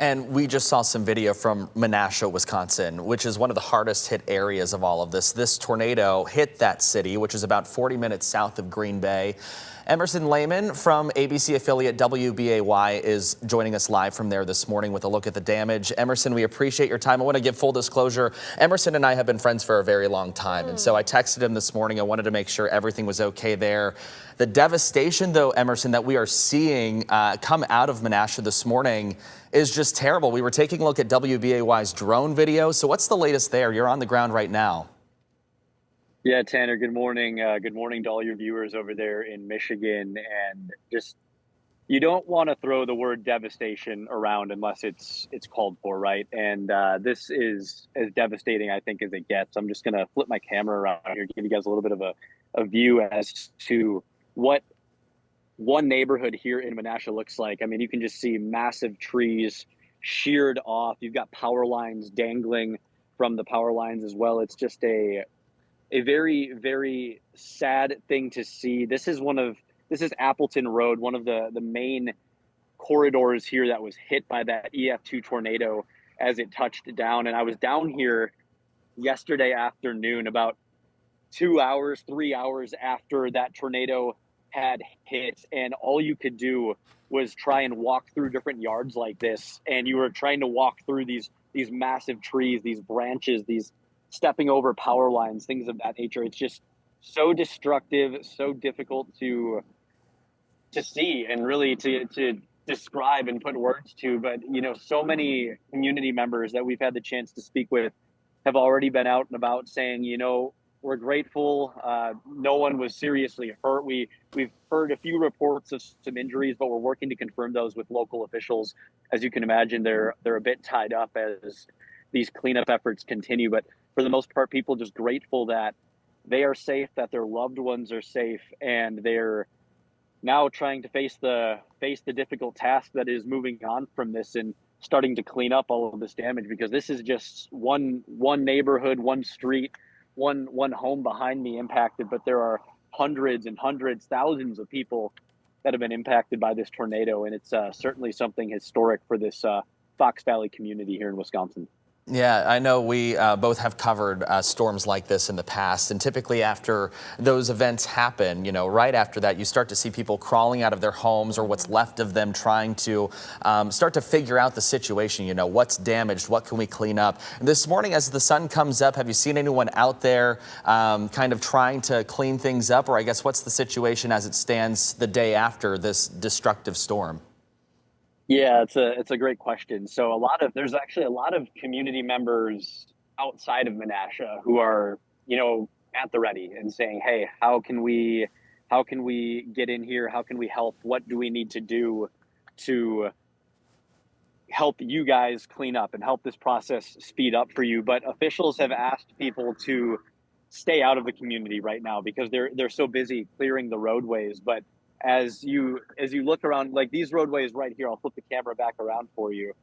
And we just saw some video from Menasha, Wisconsin, which is one of the hardest hit areas of all of this. This tornado hit that city, which is about 40 minutes south of Green Bay. Emerson Lehman from ABC affiliate WBAY is joining us live from there this morning with a look at the damage. Emerson, we appreciate your time. I want to give full disclosure. Emerson and I have been friends for a very long time. And so I texted him this morning. I wanted to make sure everything was okay there. The devastation, though, Emerson, that we are seeing come out of Menasha this morning is just terrible. We were taking a look at WBAY's drone video. So what's the latest there? You're on the ground right now. Yeah, Tanner, good morning. Good morning to all your viewers over there in Michigan. And just, you don't want to throw the word devastation around unless it's called for, right? And this is as devastating, I think, as it gets. I'm just going to flip my camera around here to give you guys a little bit of a view as to what one neighborhood here in Menasha looks like. I mean, you can just see massive trees sheared off. You've got power lines dangling from the power lines as well. It's just a very, very sad thing to see. This is Appleton Road, one of the main corridors here that was hit by that EF2 tornado as it touched down. And I was down here yesterday afternoon, about 2 hours, 3 hours after that tornado had hit, and all you could do was try and walk through different yards like this, and you were trying to walk through these massive trees, these branches, these stepping over power lines, things of that nature. It's just so destructive, so difficult to see and really to describe and put words to. But so many community members that we've had the chance to speak with have already been out and about saying, we're grateful. No one was seriously hurt. We've heard a few reports of some injuries, but we're working to confirm those with local officials. As you can imagine, they're a bit tied up as these cleanup efforts continue. But for the most part, people just grateful that they are safe, that their loved ones are safe, and they're now trying to face the difficult task that is moving on from this and starting to clean up all of this damage, because this is just one neighborhood, one street, one home behind me impacted, but there are hundreds and hundreds, thousands of people that have been impacted by this tornado, and it's certainly something historic for this Fox Valley community here in Wisconsin. Yeah, I know we both have covered storms like this in the past, and typically after those events happen, right after that, you start to see people crawling out of their homes or what's left of them, trying to start to figure out the situation, what's damaged, what can we clean up. This morning, as the sun comes up, have you seen anyone out there kind of trying to clean things up? Or I guess what's the situation as it stands the day after this destructive storm? Yeah, it's a great question. So there's actually a lot of community members outside of Menasha who are, at the ready and saying, "Hey, how can we get in here? How can we help? What do we need to do to help you guys clean up and help this process speed up for you?" But officials have asked people to stay out of the community right now because they're so busy clearing the roadways. But as you look around, like these roadways right here, I'll flip the camera back around for you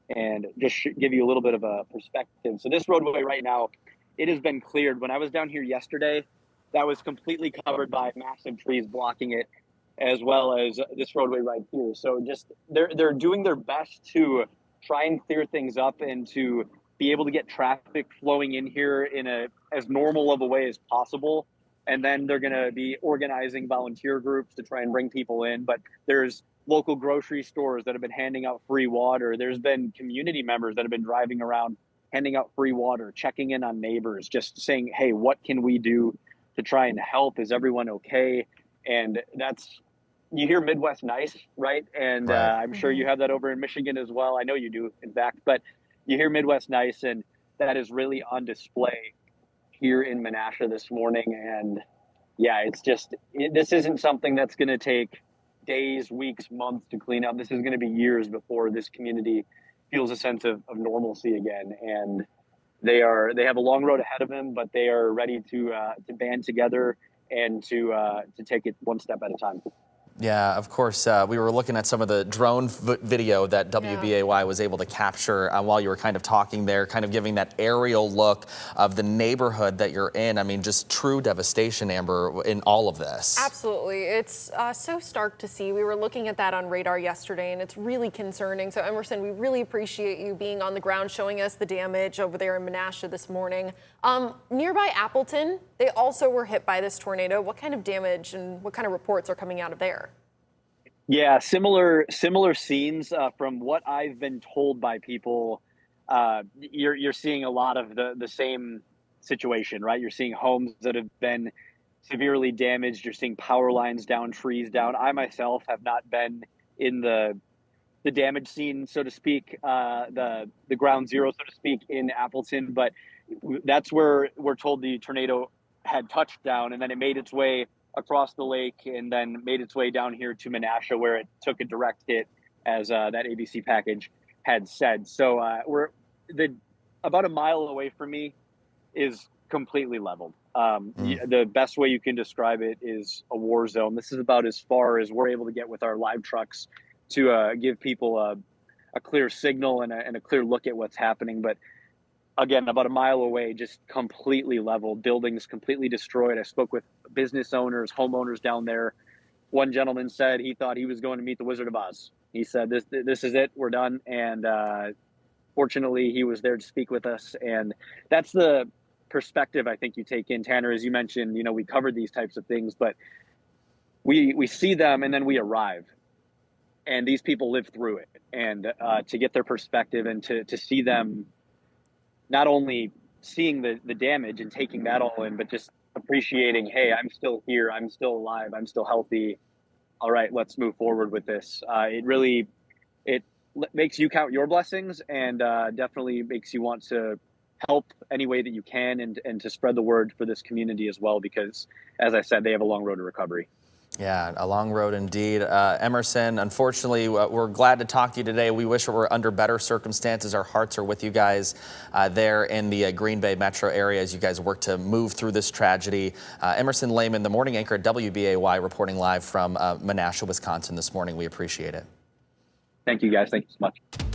and just give you a little bit of a perspective. So this roadway right now, it has been cleared. When I was down here yesterday, that was completely covered by massive trees blocking it, as well as this roadway right here. So just they're doing their best to try and clear things up and to be able to get traffic flowing in here in as normal of a way as possible. And then they're going to be organizing volunteer groups to try and bring people in. But there's local grocery stores that have been handing out free water. There's been community members that have been driving around handing out free water, checking in on neighbors, just saying, "Hey, what can we do to try and help? Is everyone okay?" And you hear Midwest nice, right? And Right. I'm sure you have that over in Michigan as well. I know you do, in fact. But you hear Midwest nice, and that is really on display here in Menasha this morning. And yeah, this isn't something that's going to take days, weeks, months to clean up. This is going to be years before this community feels a sense of normalcy again. And they have a long road ahead of them, but they are ready to band together and to take it one step at a time. Yeah, of course. We were looking at some of the drone video that WBAY was able to capture while you were kind of talking there, kind of giving that aerial look of the neighborhood that you're in. I mean, just true devastation, Amber, in all of this. Absolutely. It's so stark to see. We were looking at that on radar yesterday, and it's really concerning. So, Emerson, we really appreciate you being on the ground, showing us the damage over there in Menasha this morning. Nearby Appleton, they also were hit by this tornado. What kind of damage and what kind of reports are coming out of there? Yeah, similar scenes from what I've been told by people. You're seeing a lot of the same situation, right? You're seeing homes that have been severely damaged. You're seeing power lines down, trees down. I myself have not been in the damage scene, so to speak, the ground zero, so to speak, in Appleton, but that's where we're told the tornado had touched down, and then it made its way across the lake and then made its way down here to Menasha, where it took a direct hit, as that ABC package had said. So we're about a mile away from me is completely leveled. The best way you can describe it is a war zone. This is about as far as we're able to get with our live trucks to give people a clear signal and a clear look at what's happening. But again, about a mile away, just completely leveled, buildings completely destroyed. I spoke with business owners, homeowners down there. One gentleman said he thought he was going to meet the Wizard of Oz. He said, this is it, we're done. And fortunately, he was there to speak with us. And that's the perspective I think you take in, Tanner. As you mentioned, we covered these types of things, but we see them and then we arrive. And these people live through it. And to get their perspective and to see them not only seeing the damage and taking that all in, but just appreciating, hey, I'm still here, I'm still alive, I'm still healthy. All right, let's move forward with this. It makes you count your blessings, and definitely makes you want to help any way that you can, and to spread the word for this community as well, because as I said, they have a long road to recovery. Yeah, a long road indeed. Emerson, unfortunately, we're glad to talk to you today. We wish it were under better circumstances. Our hearts are with you guys there in the Green Bay metro area as you guys work to move through this tragedy. Emerson Lehman, the morning anchor at WBAY, reporting live from Menasha, Wisconsin this morning. We appreciate it. Thank you, guys. Thank you so much.